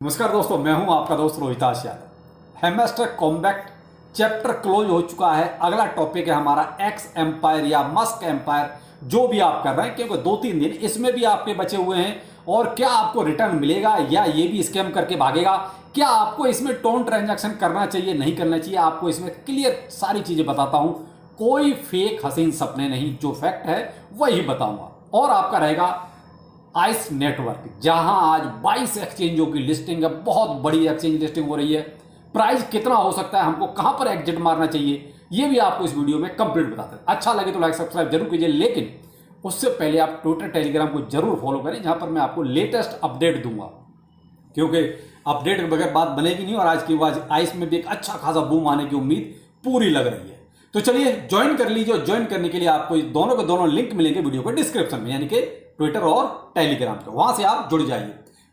नमस्कार दोस्तों, मैं हूं आपका दोस्त Rohitash Yadav. Hamster combat chapter close हो चुका है। अगला टॉपिक है हमारा एक्स एम्पायर या मस्क एम्पायर, जो भी आप कर रहे हैं, क्योंकि 2-3 दिन इसमें भी आपके बचे हुए हैं। और क्या आपको रिटर्न मिलेगा या ये भी स्कैम करके भागेगा? क्या आपको इसमें टोन ट्रांजैक्शन करना चाहिए, नहीं करना चाहिए? आपको इसमें क्लियर सारी चीजें बताता हूं। कोई फेक हसीन सपने नहीं, जो फैक्ट है वही बताऊंगा। और आपका रहेगा आइस नेटवर्क, जहां आज 22 एक्सचेंजों की लिस्टिंग है। बहुत बड़ी एक्सचेंज लिस्टिंग हो रही है। प्राइस कितना हो सकता है, हमको कहां पर एग्जिट मारना चाहिए, ये भी आपको इस वीडियो में कंप्लीट बताते हैं। अच्छा लगे तो लाइक सब्सक्राइब जरूर कीजिए, लेकिन उससे पहले आप ट्विटर टेलीग्राम को जरूर फॉलो करें, जहां पर मैं आपको लेटेस्ट अपडेट दूंगा, क्योंकि अपडेट के बगैर बात बनेगी नहीं। और आज की आज आइस में भी एक अच्छा खासा बूम आने की उम्मीद पूरी लग रही है। तो चलिए ज्वाइन कर लीजिए। ज्वाइन करने के लिए आपको दोनों के दोनों लिंक मिलेंगे वीडियो के डिस्क्रिप्शन में, यानी कि ट्विटर और टेलीग्राम पे, वहां से आप जुड़ जाइए।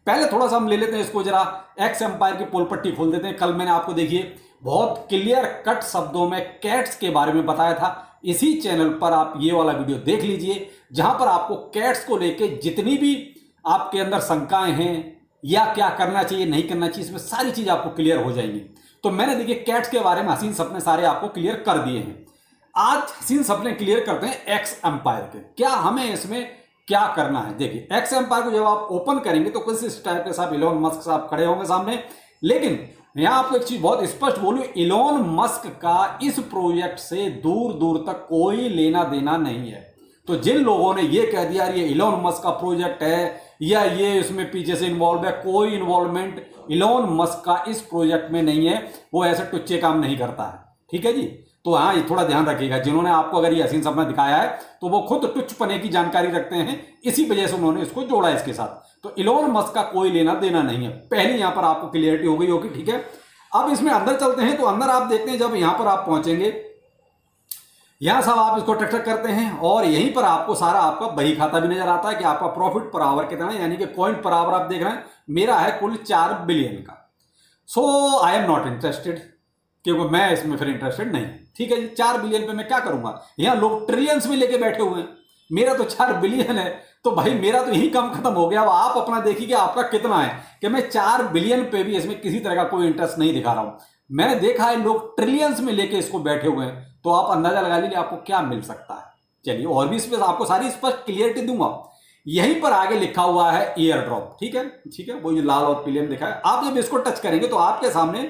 पहले थोड़ा सा हम ले लेते हैं इसको, जरा एक्स एम्पायर की पोल पट्टी खोल देते हैं। कल मैंने आपको देखिए बहुत क्लियर कट शब्दों में कैट्स के बारे में बताया था। इसी चैनल पर आप ये वाला वीडियो देख लीजिए, जहां पर आपको कैट्स को लेके जितनी भी आपके अंदर शंकाएं हैं या क्या करना चाहिए नहीं करना चाहिए, इसमें सारी चीज आपको क्लियर हो जाएंगी। तो मैंने देखिए कैट्स के बारे में हसीन सपने सारे आपको क्लियर कर दिए हैं। आज हसीन सपने क्लियर करते हैं एक्स एम्पायर के। क्या हमें इसमें क्या करना है? देखिए एक्स एम्पायर को जब आप ओपन करेंगे तो कुछ इस टाइप के साथ इलोन मस्क साहब खड़े होंगे सामने। लेकिन यहां आपको एक चीज बहुत स्पष्ट बोलूं, इलोन मस्क का इस प्रोजेक्ट से दूर दूर तक कोई लेना देना नहीं है। तो जिन लोगों ने ये कह दिया ये इलोन मस्क का प्रोजेक्ट है या ये इसमें पीछे से इन्वॉल्व है, कोई इन्वॉल्वमेंट इलोन मस्क का इस प्रोजेक्ट में नहीं है। वो ऐसे टुच्चे काम नहीं करता है, ठीक है जी। तो हाँ, ये थोड़ा ध्यान रखिएगा। जिन्होंने आपको अगर ये हसीन सपना दिखाया है तो वो खुद टुच्चपने की जानकारी रखते हैं, इसी वजह से उन्होंने इसको जोड़ा इसके साथ। तो इलोन मस्क का कोई लेना देना नहीं है। पहली यहां पर आपको क्लियरिटी हो गई होगी, ठीक है। अब इसमें अंदर चलते हैं। तो अंदर आप देखते हैं, जब यहां पर आप पहुंचेंगे, यहां सब आप इसको टक टक करते हैं और यहीं पर आपको सारा आपका बही खाता भी नजर आता है कि आपका प्रॉफिट पर आवर कितना है, यानी कि कॉइन पर आवर आप देख रहे हैं। मेरा है कुल 4 बिलियन का। सो आई एम नॉट इंटरेस्टेड, क्योंकि मैं इसमें फिर इंटरेस्टेड नहीं। ठीक है जी, 4 बिलियन पे मैं क्या करूंगा? यहां लोग ट्रिलियंस में लेके बैठे हुए हैं, मेरा तो 4 बिलियन है। तो भाई मेरा तो यही काम खत्म हो गया। अब आप अपना देखिए कि आपका कितना है, कि मैं 4 बिलियन पे भी इसमें किसी तरह का कोई इंटरेस्ट नहीं दिखा रहा हूं। मैंने देखा है लोग ट्रिलियंस में लेके इसको बैठे हुए हैं। तो आप अंदाजा लगा लीजिए आपको क्या मिल सकता है। चलिए, और भी इस पर आपको सारी स्पष्ट क्लियरिटी दूंगा। यहीं पर आगे लिखा हुआ है एयर ड्रॉप, ठीक है, ठीक है, वो जो लाल और पीले में लिखा है। आप जब इसको टच करेंगे तो आपके सामने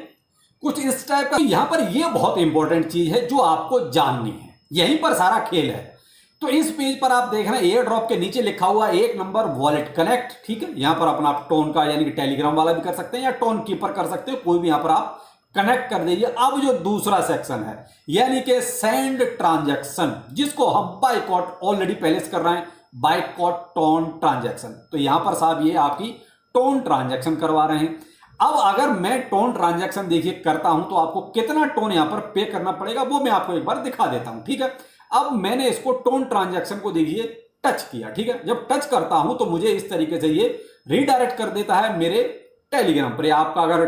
कुछ इस टाइप का, यहां पर ये बहुत इंपॉर्टेंट चीज है जो आपको जाननी है। यहीं पर सारा खेल है। तो इस पेज पर आप देख रहे हैं एयर ड्रॉप के नीचे लिखा हुआ 1 नंबर वॉलेट कनेक्ट, ठीक है। यहां पर अपना आप टोन का यानी कि टेलीग्राम वाला भी कर सकते हैं या टोन कीपर कर सकते हो, कोई भी यहां पर आप कनेक्ट कर दीजिए। अब जो दूसरा सेक्शन है यानी कि सेंड ट्रांजैक्शन, जिसको हम बाइकॉट ऑलरेडी पहले से कर रहे हैं, बाइकॉट टोन ट्रांजैक्शन। तो यहां पर साहब ये आपकी टोन ट्रांजैक्शन करवा रहे हैं। अब अगर मैं टोन ट्रांजैक्शन देखिए करता हूं तो आपको कितना टोन यहां पर पे करना पड़ेगा वो मैं आपको एक बार दिखा देता हूं, ठीक है। अब मैंने इसको टोन ट्रांजैक्शन को देखिए टच किया, ठीक है। जब टच करता हूं तो मुझे इस तरीके से ये रीडायरेक्ट कर देता है मेरे टेलीग्राम पर। आपका अगर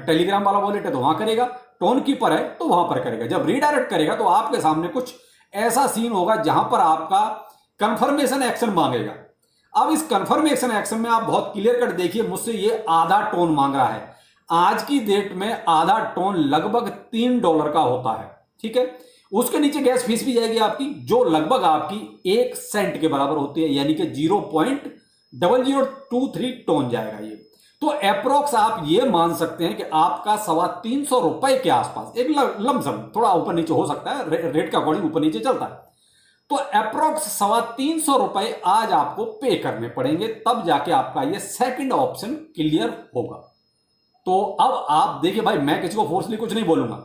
टेलीग्राम वाला वॉलेट है तो वहां करेगा, टोन कीपर है तो वहां पर करेगा। जब रीडायरेक्ट करेगा तो आपके सामने कुछ ऐसा सीन होगा जहां पर आपका कंफर्मेशन एक्शन मांगेगा। अब इस कंफर्मेशन एक्शन में आप बहुत क्लियर कट देखिए, मुझसे ये आधा टोन मांग रहा है। आज की डेट में आधा टोन लगभग $3 का होता है, ठीक है। उसके नीचे गैस फीस भी जाएगी आपकी, जो लगभग आपकी 1 सेंट के बराबर होती है, यानी कि 0.0023 टोन जाएगा ये। तो अप्रोक्स आप ये मान सकते हैं कि आपका 325 रुपए के आसपास एक लमसम, थोड़ा ऊपर नीचे हो सकता है, रेट का अकॉर्डिंग ऊपर नीचे चलता है। तो अप्रोक्स 325 रुपए आज आपको पे करने पड़ेंगे, तब जाके आपका ये सेकंड ऑप्शन क्लियर होगा। तो अब आप देखिए भाई, मैं किसी को फोर्सली कुछ नहीं बोलूंगा,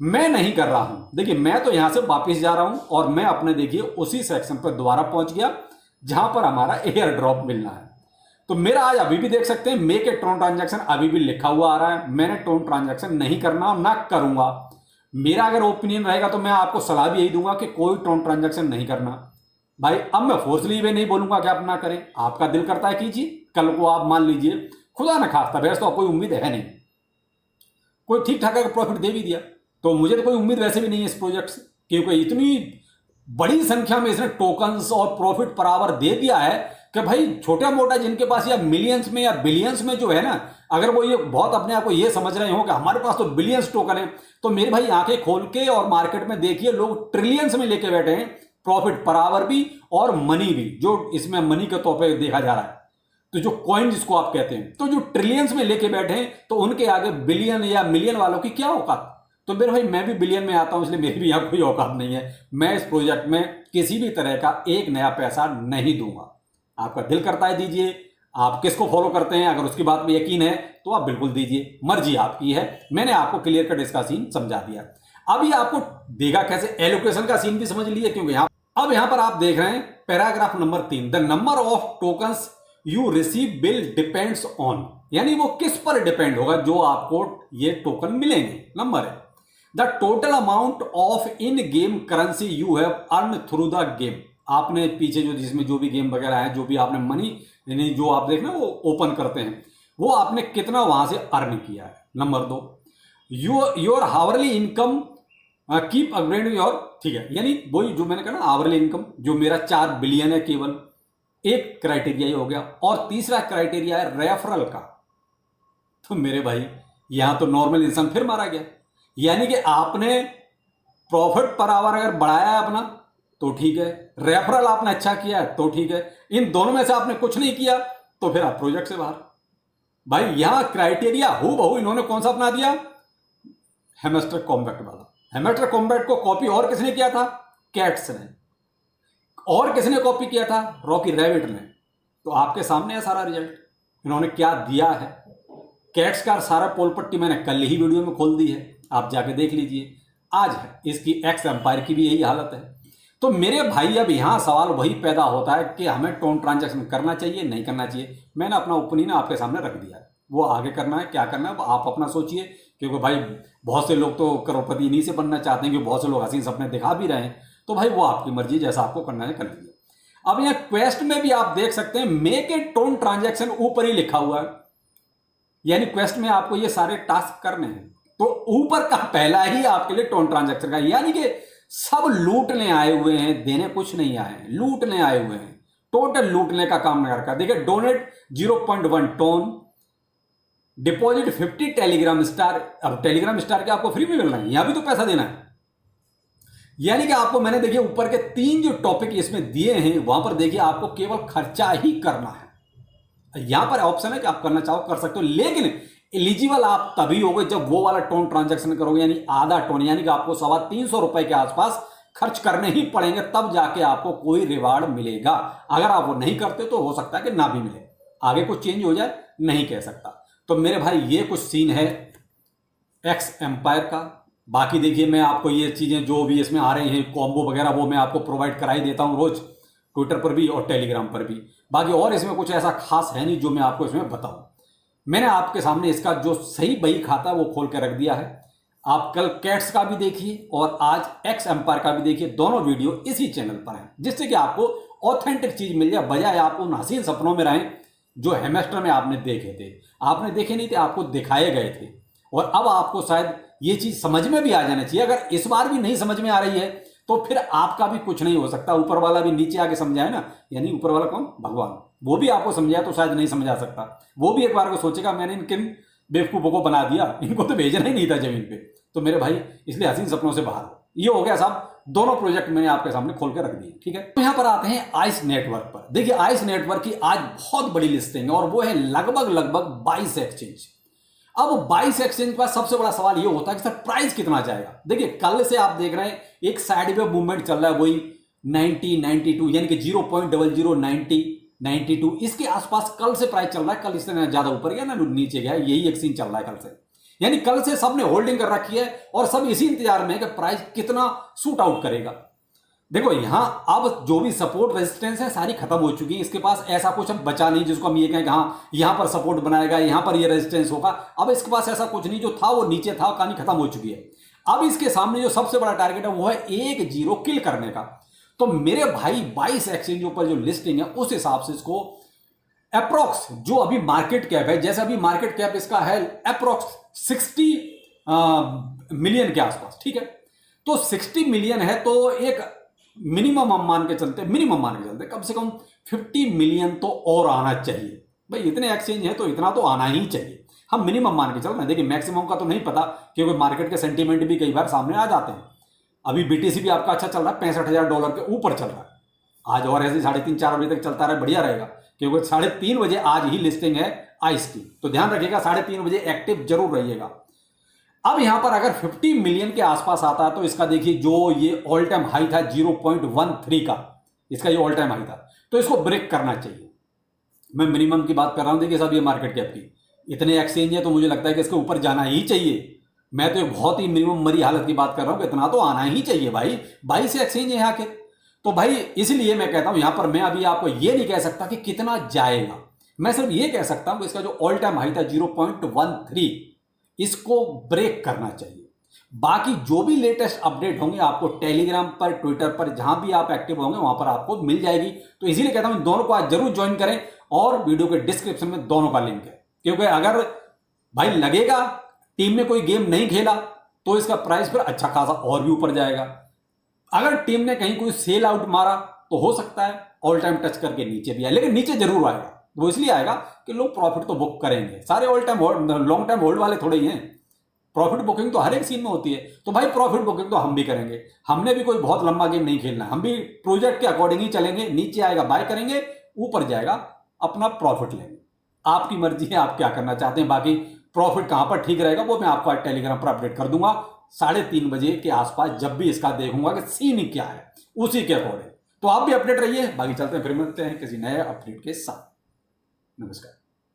मैं नहीं कर रहा हूं। देखिए मैं तो यहां से वापस जा रहा हूं और मैं अपने देखिए उसी सेक्शन पर दोबारा पहुंच गया जहां पर हमारा एयर ड्रॉप मिलना है। तो मेरा आज अभी भी देख सकते हैं मेक ए टोन ट्रांजैक्शन अभी भी लिखा हुआ आ रहा है। मैंने टोन ट्रांजैक्शन नहीं करना और ना करूंगा। मेरा अगर ओपिनियन रहेगा तो मैं आपको सलाह भी यही दूंगा कि कोई टोन ट्रांजैक्शन नहीं करना भाई। अब मैं फोर्सली वे नहीं बोलूंगा कि आप ना करें, आपका दिल करता है कीजिए। कल को आप मान लीजिए खुदा ना खास्ता, वैसे तो कोई उम्मीद है नहीं, कोई ठीक ठाक अगर प्रॉफिट दे भी दिया तो मुझे तो कोई उम्मीद वैसे भी नहीं है इस प्रोजेक्ट से, क्योंकि इतनी बड़ी संख्या में इसने टोकन्स और प्रॉफिट पर आवर दे दिया है कि भाई छोटा मोटा जिनके पास या मिलियंस में या बिलियंस में जो है ना, अगर वो ये बहुत अपने आप को ये समझ रहे हो कि हमारे पास तो बिलियंस टोकन है, तो मेरे भाई आंखें खोल के और मार्केट में देखिए, लोग ट्रिलियंस में लेके बैठे हैं, प्रॉफिट पर आवर भी और मनी भी, जो इसमें मनी के तौर पर देखा जा रहा है। तो जो कॉइन जिसको आप कहते हैं, तो जो ट्रिलियंस में लेके बैठे हैं, तो उनके आगे बिलियन या मिलियन वालों की क्या औकात। तो मेरे भाई मैं भी बिलियन में आता हूं, इसलिए मेरी भी यहाँ कोई औकात नहीं है। मैं इस प्रोजेक्ट में किसी भी तरह का एक नया पैसा नहीं दूंगा। आपका दिल करता है दीजिए, आप किसको फॉलो करते हैं, अगर उसकी बात में यकीन है तो आप बिल्कुल दीजिए, मर्जी आपकी है। मैंने आपको क्लियर कट इसका सीन समझा दिया। अब ये आपको देगा कैसे, एलोकेशन का सीन भी समझ लिए, क्योंकि अब यहां पर आप देख रहे हैं paragraph number 3, the number of tokens you receive bill depends on, यानी वो किस पर डिपेंड होगा जो आपको ये टोकन मिलेंगे। नंबर है the total amount of in game currency you have earn through the game, आपने पीछे जो जिसमें जो भी गेम वगैरह है, जो भी आपने मनी यानी जो आप देख रहे हैं वो ओपन करते हैं, वो आपने कितना वहां से अर्न किया है। Number 2 your hourly income keep upgrading your, ठीक है, यानी वही जो मैंने कहा ना आवरली इनकम, जो मेरा 4 बिलियन है केवल, एक क्राइटेरिया ही हो गया। और तीसरा क्राइटेरिया है रेफरल का। तो मेरे भाई यहां तो नॉर्मल इंसान फिर मारा गया, यानी कि आपने प्रॉफिट पर आवर अगर बढ़ाया है अपना तो ठीक है, रेफरल आपने अच्छा किया है तो ठीक है, इन दोनों में से आपने कुछ नहीं किया तो फिर आप प्रोजेक्ट से बाहर। भाई यहां क्राइटेरिया हूबहू इन्होंने कौन सा अपना दिया, हेमस्टर कॉम्बैक्ट वाला। हेमस्टर कॉम्बैक्ट को कॉपी और किसने किया था, कैट्स ने। और किसने कॉपी किया था, रॉकी रैबिट ने। तो आपके सामने है सारा रिजल्ट, इन्होंने क्या दिया है। कैट्स का सारा पोल पट्टी मैंने कल ही वीडियो में खोल दी है, आप जाके देख लीजिए। आज है इसकी एक्स एम्पायर की भी यही हालत है। तो मेरे भाई अब यहां सवाल वही पैदा होता है कि हमें टोन ट्रांजैक्शन करना चाहिए नहीं करना चाहिए। मैंने अपना ओपिनियन आपके सामने रख दिया है, वो आगे करना है क्या करना है आप अपना सोचिए, क्योंकि भाई बहुत से लोग तो करोड़पति इन्हीं से बनना चाहते हैं, क्योंकि बहुत से लोग हसीन सपने दिखा भी रहे हैं। तो भाई वो आपकी मर्जी, जैसा आपको करना है कर लीजिए। अब यहाँ क्वेस्ट में भी आप देख सकते हैं मेक ए टोन ट्रांजैक्शन ऊपर ही लिखा हुआ है, यानी क्वेस्ट में आपको ये सारे टास्क करने हैं। तो ऊपर का पहला ही आपके लिए टोन ट्रांजैक्शन का, यानी कि सब लूटने आए हुए हैं, देने कुछ नहीं आए हैं, लूटने आए हुए हैं, टोटल लूटने का काम नहीं रखा। देखिए donate 0.1 tone, deposit 50 Telegram star. अब टेलीग्राम स्टार के आपको फ्री में मिल रहा है, यहां भी तो पैसा देना है। यानी कि आपको मैंने देखिए ऊपर के 3 जो टॉपिक इसमें दिए हैं, वहां पर देखिए आपको केवल खर्चा ही करना है। यहां पर ऑप्शन है कि आप करना चाहो कर सकते हो, लेकिन एलिजिबल आप तभी होगे जब वो वाला टोन ट्रांजैक्शन करोगे, यानी आधा टोन, यानी कि आपको 350 रुपए के आसपास खर्च करने ही पड़ेंगे, तब जाके आपको कोई रिवार्ड मिलेगा। अगर आप वो नहीं करते तो हो सकता है कि ना भी मिले, आगे कुछ चेंज हो जाए, नहीं कह सकता। तो मेरे भाई ये कुछ सीन है एक्स एम्पायर का। बाकी देखिए मैं आपको ये चीजें जो भी इसमें आ रही हैं कॉम्बो वगैरह, वो मैं आपको प्रोवाइड करा ही देता हूं रोज, ट्विटर पर भी और टेलीग्राम पर भी। बाकी और इसमें कुछ ऐसा खास है नहीं जो मैं आपको इसमें बताऊं। मैंने आपके सामने इसका जो सही बही खाता है वो खोल के रख दिया है। आप कल कैट्स का भी देखिए और आज एक्स एम्पायर का भी देखिए, दोनों वीडियो इसी चैनल पर हैं, जिससे कि आपको ऑथेंटिक चीज मिल जाए, बजाय आप उन हसीन सपनों में रहें जो हेमेस्टर में आपने देखे थे। आपने देखे नहीं थे, आपको दिखाए गए थे। और अब आपको शायद ये चीज समझ में भी आ जाना चाहिए। अगर इस बार भी नहीं समझ में आ रही है तो फिर आपका भी कुछ नहीं हो सकता, ऊपर वाला भी नीचे आके समझाए ना, यानी ऊपर वाला कौन, भगवान, वो भी आपको समझाया तो शायद नहीं समझा सकता। वो भी एक बार को सोचेगा मैंने इन किन बेवकूफों को बना दिया, इनको तो भेजना ही नहीं था जमीन पे। तो मेरे भाई इसलिए हसीन सपनों से बाहर हो। ये हो गया साहब, दोनों प्रोजेक्ट मैंने आपके सामने खोल के रख दिए, ठीक है। तो यहां पर आते हैं आइस नेटवर्क पर। देखिए आइस नेटवर्क की आज बहुत बड़ी लिस्टिंग है और वो है लगभग 22 एक्सचेंज। अब 22 एक्सचेंज पर सबसे बड़ा सवाल ये होता है कि सर प्राइस कितना जाएगा। देखिए कल से आप देख रहे हैं एक साइड में मूवमेंट चल रहा है, वही 90, 92, यानी कि 0.0090, 92 इसके आसपास कल से प्राइस चल रहा है। कल इससे ज्यादा ऊपर गया ना नीचे गया, यही एक सीन चल रहा है कल से। यानी कल से सबने होल्डिंग कर रखी है और सब इसी इंतजार में है कि प्राइस कितना शूट आउट करेगा। देखो यहां अब जो भी सपोर्ट रेजिस्टेंस है सारी खत्म हो चुकी है, इसके पास ऐसा कुछ अब बचा नहीं जिसको हम ये कहें कि हाँ यहां पर सपोर्ट बनाएगा, यहां पर ये रेजिस्टेंस होगा। अब इसके पास ऐसा कुछ नहीं, जो था वो नीचे था, कहानी खत्म हो चुकी है। अब इसके सामने जो सबसे बड़ा टारगेट है वो है 1-0 किल करने का। तो मेरे भाई 22 एक्सचेंजों पर जो लिस्टिंग है उस हिसाब से इसको अप्रोक्स जो अभी मार्केट कैप है, जैसे अभी मार्केट कैप इसका है अप्रोक्स 60 मिलियन के आसपास, ठीक है। तो 60 मिलियन है तो एक मिनिमम मान के चलते कम से कम 50 मिलियन तो और आना चाहिए भाई। इतने एक्सचेंज है तो इतना तो आना ही चाहिए, हम मिनिमम मान के चल रहे हैं। देखिए मैक्सिमम का तो नहीं पता, क्योंकि मार्केट के सेंटीमेंट भी कई बार सामने आ जाते हैं। अभी बीटीसी भी आपका अच्छा चल रहा है, $65,000 के ऊपर चल रहा है आज, और ऐसे 3:30-4 बजे तक चलता रहे बढ़िया रहेगा, क्योंकि 3:30 बजे आज ही लिस्टिंग है आइस की, तो ध्यान रखिएगा 3:30 बजे एक्टिव जरूर रहिएगा। अब यहां पर अगर 50 मिलियन के आसपास आता है तो इसका देखिए जो ये ऑल टाइम हाई था 0.13 का, इसका ये ऑल टाइम हाई था, तो इसको ब्रेक करना चाहिए। मैं मिनिमम की बात कर रहा हूं, देखिए साहब ये मार्केट कैप की इतने एक्सचेंज है तो मुझे लगता है कि इसके ऊपर जाना ही चाहिए। मैं तो एक बहुत ही मिनिमम मरी हालत की बात कर रहा हूं कि इतना तो आना ही चाहिए भाई, 22 एक्सचेंज है यहाँ के। तो भाई इसलिए मैं कहता हूं यहां पर मैं अभी आपको ये नहीं कह सकता कि कितना जाएगा, मैं सिर्फ ये कह सकता हूं कि इसका जो ऑल टाइम हाई था 0.13 इसको ब्रेक करना चाहिए। बाकी जो भी लेटेस्ट अपडेट होंगे आपको टेलीग्राम पर, ट्विटर पर, जहां भी आप एक्टिव होंगे वहां पर आपको मिल जाएगी। तो इसीलिए कहता हूं दोनों को आज जरूर ज्वाइन करें, और वीडियो के डिस्क्रिप्शन में दोनों का लिंक है, क्योंकि अगर भाई लगेगा टीम ने कोई गेम नहीं खेला तो इसका प्राइस फिर अच्छा खासा और भी ऊपर जाएगा। अगर टीम ने कहीं कोई सेल आउट मारा तो हो सकता है ऑल टाइम टच करके नीचे भी आए, लेकिन नीचे जरूर आएगा। वो इसलिए आएगा कि लोग प्रॉफिट तो बुक करेंगे, सारे all time long time hold वाले थोड़े ही हैं। प्रॉफिट बुकिंग तो हर एक सीन में होती है, तो भाई प्रॉफिट बुकिंग तो हम भी करेंगे। हमने भी कोई बहुत लंबा गेम नहीं खेलना, हम भी प्रोजेक्ट के अकॉर्डिंग ही चलेंगे। नीचे आएगा बाय करेंगे, ऊपर जाएगा अपना प्रॉफिट लेंगे। आपकी मर्जी है आप क्या करना चाहते हैं। बाकी प्रॉफिट कहां पर ठीक रहेगा वो मैं आपको आज टेलीग्राम पर अपडेट कर दूंगा 3:30 बजे के आसपास, जब भी इसका देखूंगा कि सीन क्या है उसी के अकॉर्डिंग। तो आप भी अपडेट रहिए, बाकी चलते हैं फिर मिलते हैं किसी नए अपडेट के साथ। नमस्कार।